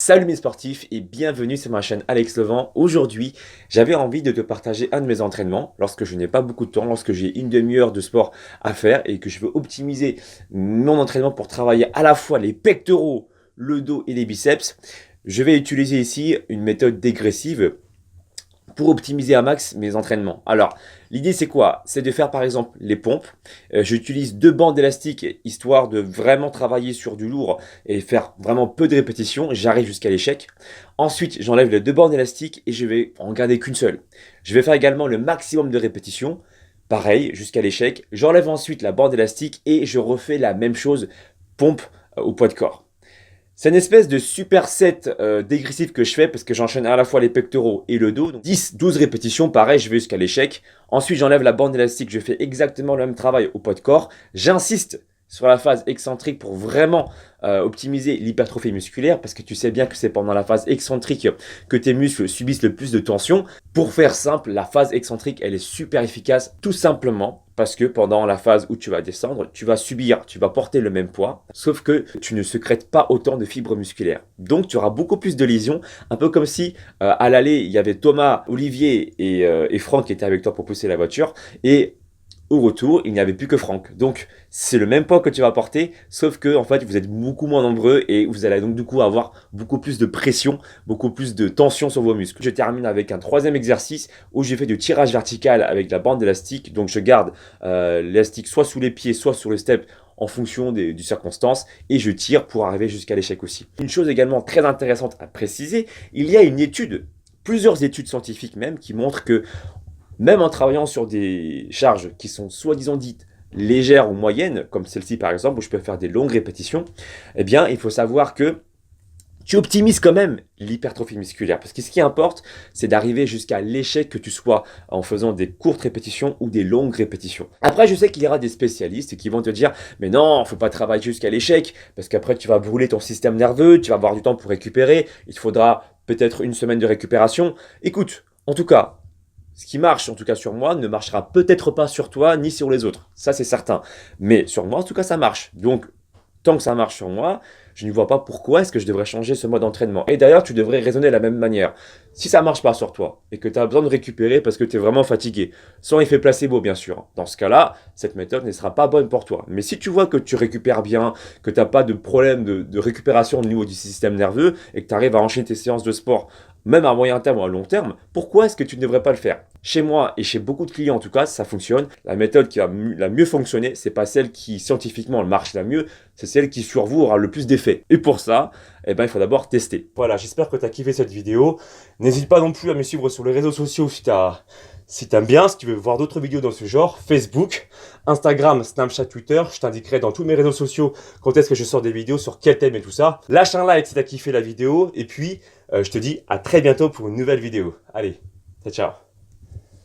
Salut mes sportifs et bienvenue sur ma chaîne Alex Levent. Aujourd'hui, j'avais envie de te partager un de mes entraînements lorsque je n'ai pas beaucoup de temps, lorsque j'ai une demi-heure de sport à faire et que je veux optimiser mon entraînement pour travailler à la fois les pectoraux, le dos et les biceps. Je vais utiliser ici une méthode dégressive pour optimiser à max mes entraînements. Alors, l'idée c'est quoi? C'est de faire par exemple les pompes. J'utilise deux bandes élastiques histoire de vraiment travailler sur du lourd et faire vraiment peu de répétitions. J'arrive jusqu'à l'échec. Ensuite, j'enlève les deux bandes élastiques et je vais en garder qu'une seule. Je vais faire également le maximum de répétitions. Pareil, jusqu'à l'échec. J'enlève ensuite la bande élastique et je refais la même chose, pompe au poids de corps. C'est une espèce de superset dégressif que je fais parce que j'enchaîne à la fois les pectoraux et le dos. Donc 10-12 répétitions, pareil, je vais jusqu'à l'échec. Ensuite, j'enlève la bande élastique, je fais exactement le même travail au poids de corps. J'insiste sur la phase excentrique pour vraiment optimiser l'hypertrophie musculaire parce que tu sais bien que c'est pendant la phase excentrique que tes muscles subissent le plus de tension. Pour faire simple, la phase excentrique, elle est super efficace tout simplement parce que pendant la phase où tu vas descendre, tu vas subir, tu vas porter le même poids, sauf que tu ne sécrètes pas autant de fibres musculaires. Donc tu auras beaucoup plus de lésions, un peu comme si à l'aller, il y avait Thomas, Olivier et Franck qui étaient avec toi pour pousser la voiture, et au retour, il n'y avait plus que Franck. Donc, c'est le même poids que tu vas porter, sauf que, en fait, vous êtes beaucoup moins nombreux et vous allez donc, du coup, avoir beaucoup plus de pression, beaucoup plus de tension sur vos muscles. Je termine avec un troisième exercice où j'ai fait du tirage vertical avec la bande élastique. Donc, je garde l'élastique soit sous les pieds, soit sur le step en fonction des circonstances et je tire pour arriver jusqu'à l'échec aussi. Une chose également très intéressante à préciser, il y a une étude, plusieurs études scientifiques même, qui montrent que même en travaillant sur des charges qui sont soi-disant dites légères ou moyennes, comme celle-ci par exemple, où je peux faire des longues répétitions, eh bien, il faut savoir que tu optimises quand même l'hypertrophie musculaire. Parce que ce qui importe, c'est d'arriver jusqu'à l'échec, que tu sois en faisant des courtes répétitions ou des longues répétitions. Après, je sais qu'il y aura des spécialistes qui vont te dire, mais non, faut pas travailler jusqu'à l'échec, parce qu'après, tu vas brûler ton système nerveux, tu vas avoir du temps pour récupérer, il te faudra peut-être une semaine de récupération. Écoute, en tout cas, ce qui marche, en tout cas sur moi, ne marchera peut-être pas sur toi ni sur les autres. Ça, c'est certain. Mais sur moi, en tout cas, ça marche. Donc, tant que ça marche sur moi, je ne vois pas pourquoi est-ce que je devrais changer ce mode d'entraînement. Et d'ailleurs, tu devrais raisonner de la même manière. Si ça ne marche pas sur toi et que tu as besoin de récupérer parce que tu es vraiment fatigué, sans effet placebo bien sûr, dans ce cas-là, cette méthode ne sera pas bonne pour toi. Mais si tu vois que tu récupères bien, que tu n'as pas de problème de récupération au niveau du système nerveux et que tu arrives à enchaîner tes séances de sport, même à moyen terme ou à long terme, pourquoi est-ce que tu ne devrais pas le faire? Chez moi et chez beaucoup de clients en tout cas, ça fonctionne. La méthode qui a la mieux fonctionné, c'est pas celle qui scientifiquement marche la mieux, c'est celle qui sur vous aura le plus d'effet. Et pour ça, eh ben, il faut d'abord tester. Voilà, j'espère que tu as kiffé cette vidéo. N'hésite pas non plus à me suivre sur les réseaux sociaux si t'aimes bien, si tu veux voir d'autres vidéos dans ce genre, Facebook, Instagram, Snapchat, Twitter, je t'indiquerai dans tous mes réseaux sociaux quand est-ce que je sors des vidéos, sur quel thème et tout ça. Lâche un like si t'as kiffé la vidéo, et puis je te dis à très bientôt pour une nouvelle vidéo. Allez, ciao ciao.